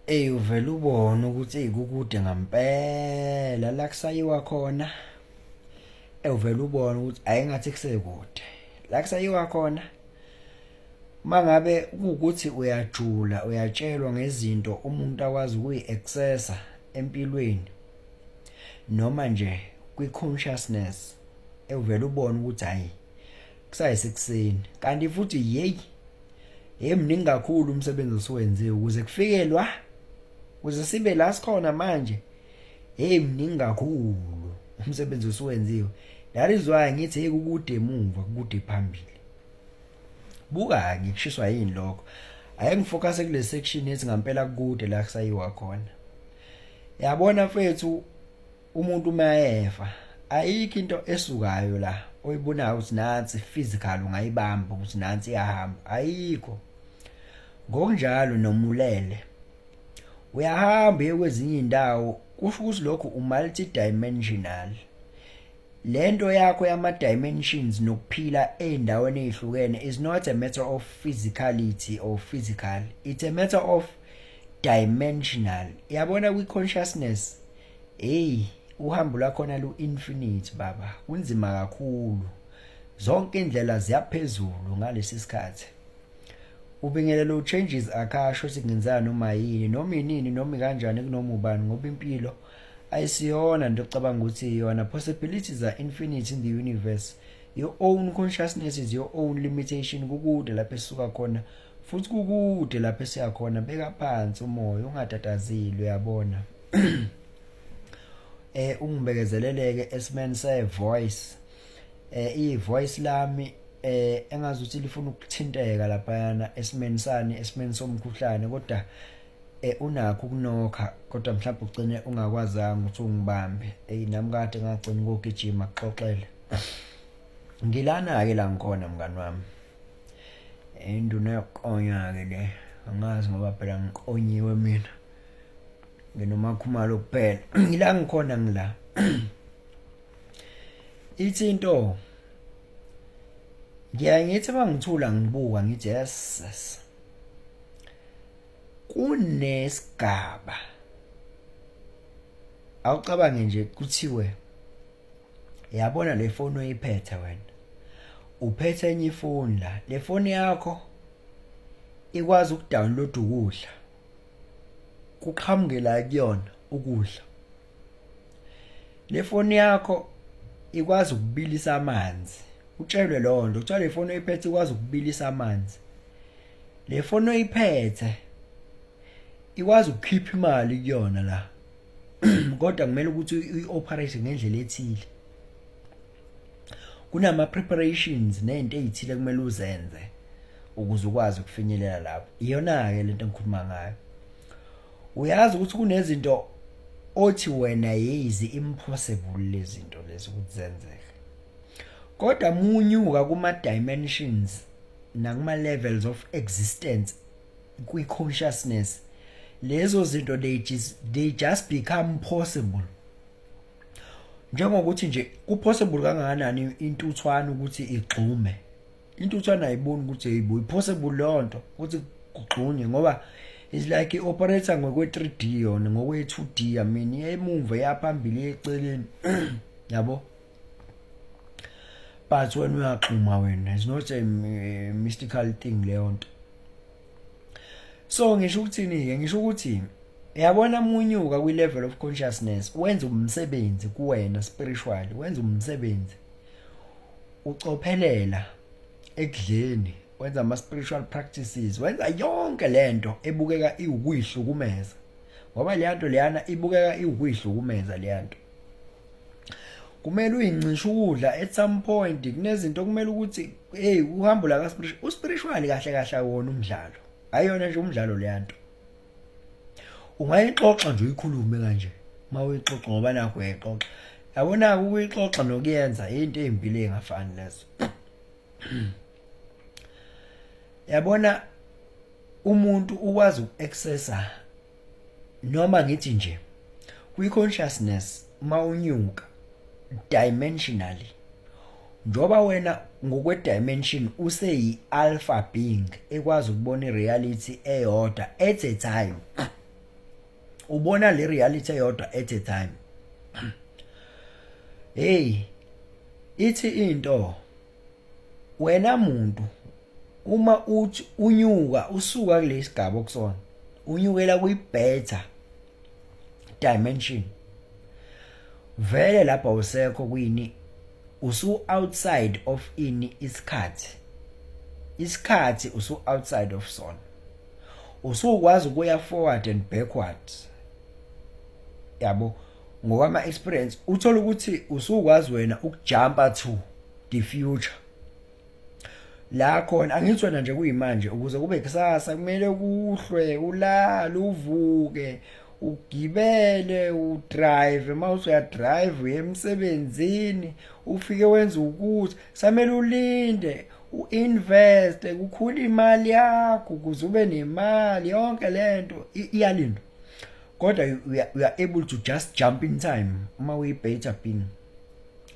Uvela ubone ukuthi kukude ngampela la kusayiwa khona. Uvela ubone ukuthi ayingathi kusekude. La kusayiwa khona mangabe ukuthi uyajula, uyatshelwa ngezinto umuntu akwazi ukuyi-accessa empilweni noma nje kwi-consciousness, uvela ubone ukuthi hayi kusayisekuseni. Kanti futhi mningi kakhulu umsebenzi osuwenziwe ukuze kufikelwa ukuze sibe la sikhona manje. Mningi kakhulu umsebenzi osuwenziwe. That is why ngithi kukude emuva kukude phambili. Buka ngikushiswa yini lokho. Ake ngifocus kule section ethi ngampela kukude la kusayiwa khona. Yabona mfethu, umuntu mayefa ayikho into esukayo la oyibonayo ukuthi nansi physical ungayibamba ukuthi nansi iyahamba, ayikho. Ngokunjalo nomulele uyahamba kwezinye indawo, kusho ukuthi lokho multidimensional. Lento yakho yama dimensions nokuphila endaweni ezihlukene is not a matter of physicality or physical, it's a matter of dimensional. Yabona kwi consciousness uhambo lwakhona lu infinite baba, kunzima kakhulu. Zonke indlela ziyaphezulu ngalesi sikhathi. Ubingelelo changes akasho singenzana noma yini noma inini noma kanjani kunoma ubani, ngoba impilo ayisiyona into ocabanga ukuthi iyona. Possibilities are infinite in the universe. Your own consciousness is your own limitation. Kukude lapho esisuka khona futhi kukude lapho esiya khona. Beka phansi umoya, ungatatazili, uyabona. Ungibekezeleleke esimeni se-voice. I-voice lami engazuthi lifuna ukuthinteka laphayana esimeni sani, esimeni somkhuhlane, kodwa unakho ukunokha, kodwa mhlawumbe ugcine ungakwazanga ukuthi ungibambe. Nami kade ngagcina ngogijima kuxoxele. Ngilana-ke la ngikhona mngani wami. Induna yokuqonya-ke le, angazi ngoba phela ngiqonyiwe mina. Nginomakhumalo kuphela. Ngila ngikhona ngila. Ithi into ngiyayithi mangithula ngibuka ngithi yes. Kunesigaba awucabange nje kuthiwe yabona le phone oyiphethe wena, uphethe enye ifoni la, le phone yakho ikwazi ukudownload ukudla, kuqhamuke la kuyona ukudla. Le phone yakho ikwazi ukubilisa amanzi, utshelwe lo nto kuthiwa le phone oyiphethe ikwazi ukubilisa amanzi. Le phone oyiphethe ikwazi ukukhipha imali kuyona la, kodwa kumele ukuthi uyi-operate ngendlela ethile. Kunama preparations nento ezithile kumele uzenze ukuze ukwazi ukufinyelela lapho. Iyona-ke lento engikhuluma ngayo. Uyazi ukuthi kunezinto othi wena yizi impossible lezinto lezi ukuthi zenzeke, kodwa munyuka kuma dimensions nakuma levels of existence kwi consciousness, lezo zinto they just become possible. Njengokuthi nje kupossible kangakanani intuthwana ukuthi igxume. Intuthwana ayiboni ukuthi hayibo possible lonto ukuthi kugxunye, ngoba it's like operator ngokwe 3D yona, ngokwe 2D. I mean emuva yaphambili eceleni yabo. But when uyaxhuma wena, it's not a mystical thing leyo nto. So ngisho ukuthini-ke, ngisho ukuthi yabona munyuka kwi level of consciousness, wenza umsebenzi kuwena spiritually, wenza umsebenzi ucophelela ekudleni, wenza ama spiritual practices, wenza yonke lento ebukeka iwukuyihlukumeza, ngoba le nto leyana ibukeka iwukuyihlukumeza. Le nto kumele uyincisha ukudla at some point. Kunezinto kumele ukuthi uhambo la ka spiritual, uspiritual kahle kahle wona umdlalo, ayona nje umdlalo le nto. Ungayixoxa nje uyikhulume kanje mawuyixoxa, ngoba nakho uyayixoxa. Yabona ukuyixoxa nokuyenza into ezimpilo engafani lezo. Yabona umuntu ukwazi ukuaccessa noma ngithi nje kwi consciousness mawunyuka dimensionally, njoba wena ngokwe dimension useyi alpha being ekwazi ukubona ireality eyodwa at a time. ubona le reality eyodwa at a time. Hey, ithi into wena muntu uma uthi unyuka usuka kulesigaba okusona unyukela kwi-better dimension, vele lapha usekho kwini usu outside of ini isikhathi usu outside of sona, usukwazi ukuya forward and backwards, yabo ngokwama experience uthola ukuthi usukwazi wena ukujumpa to the future. La khona angithi wena nje kuyimanje ukuze kube kusasa kumele kuhlwe ulale uvuke ugibele udrive, mawuthi uyadrive uye emsebenzini ufike wenza ukuthi samele ulinde uinvest kukhula imali yakho ukuze ube nemali yonke lento iyalindwa. Kodwa we are able to just jump in time uma uyi-beta pin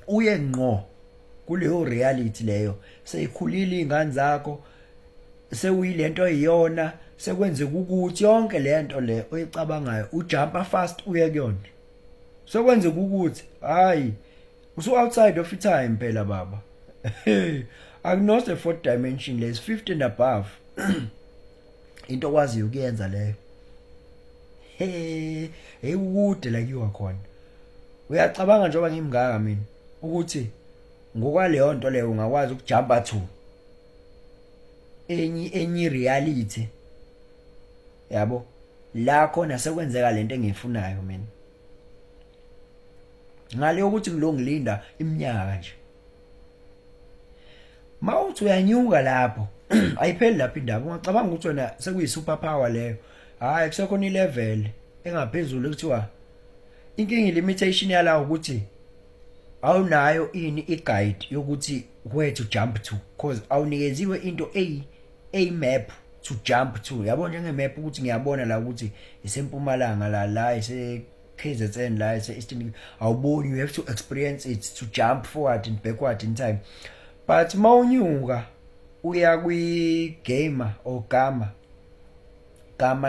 uye ngqo kuleyo reality leyo, seyikhulile ingane zakho, sekuyilento eyiyona, sekwenzeka ukuthi yonke lento le oyicabangayo ujumpa fast uye kuyona. Sekwenzeka ukuthi hayi usu outside of time phela baba. Akunos the fourth dimension, les 50 and above. Into okwaziyo ukuyenza leyo. Hey ukude la kiwa khona. Uyacabanga njengoba ngimngaka mina ukuthi ngokwaleyo nto leyo ungakwazi ukujumpa to enye reality, yabo la khona sekwenzeka lento engiyifunayo mina, ngale ukuthi ngilongilinda iminyaka nje. Mawuthi uyanyuka lapho ayipheli lapha indaba, ungacabanga ukuthi wena sekuyi super power leyo. Hayi kusekhona ilevel engaphezulu ekuthiwa inkinga limitation yala ukuthi awunayo ini i-guide yokuthi where to jump to, because awunikeziwe into a map to jump to. Yabo njenge map ukuthi ngiyabona la ukuthi isempumalanga la ise KZN la ise Eastern, awuboni, you have to experience it to jump forward and backward in time. But mawunyuka uya kwi gamer or gamma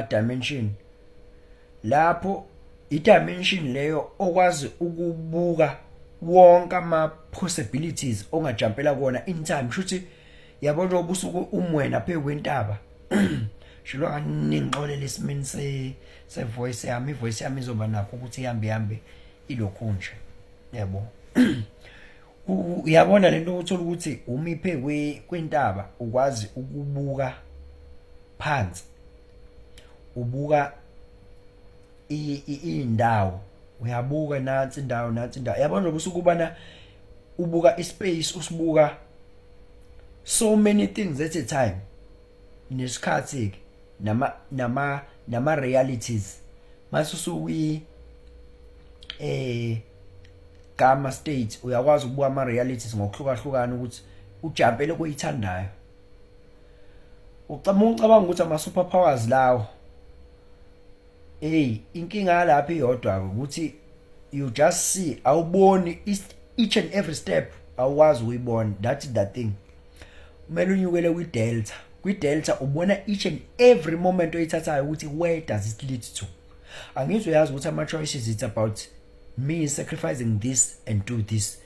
dimension, lapho i-dimension leyo okwazi ukubuka wonke ama possibilities ongajumpela kuona in time. Shuthi yabona ubusuku umwena phe kwentaba shilo kaningixolele isimini se voice yami, ivoice yami izoba nakho ukuthi ihambe ilokhu nje, yabo. Uyabona lento uthola ukuthi umiphe kwentaba ukwazi ukubuka phansi, ubuka indawo, uyabuka nathi indawo. Yabona ubusuku bana ubuka ispace, usibuka so many things at a time, nesikhathi nama realities. Masusuki gamma state uyakwazi ukubuka ama realities ngokuhlukahlukana ukuthi ujumpele kuyithandayo. Ucabanga ukuthi ama superpowers lawo, inkinga lapha iyodwa ukuthi you just see, awuboni each and every step, awukwazi ukuyibona. That is the thing. Kumele unyukele kwi-delta ubona each and every moment oyithathayo ukuthi where does it lead to. Angizoyazi ukuthi ama choices it's about me sacrificing this and do this.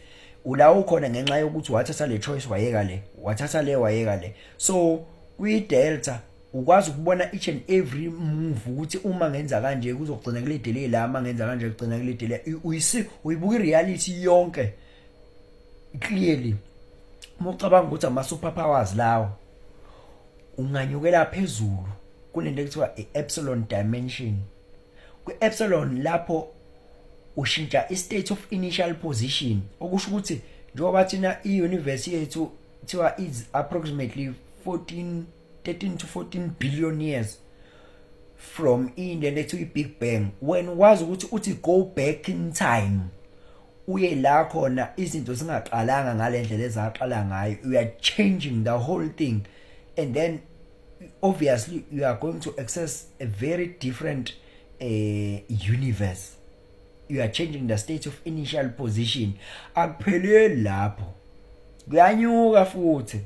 Ula ukhona ngenxa yokuthi wathatha le choice wayeka le, wathatha le wayeka le. So kwi-delta ukwazi ukubona each and every move ukuthi uma ngenza kanje kuzogcina kule delay la, uma ngenza kanje kugcina kule delay. Uyibuka i-reality yonke clearly. Mocabanga ukuthi ama superpowers lawo unganyukela phezulu kunento ekuthiwa i-epsilon dimension. Kwi-epsilon lapho ushintsha i-state of initial position, okusho ukuthi njengoba thina i-universe yethu kuthiwa is approximately 13 to 14 billion years from into to i-Big Bang. When wazi ukuthi uthi go back in time, uye la khona izinto zingaqalanga ngalendlela ezaqala ngayo, you are changing the whole thing, and then obviously you are going to access a very different universe. You are changing the state of initial position. Akuphelele lapho, kuyanyuka futhi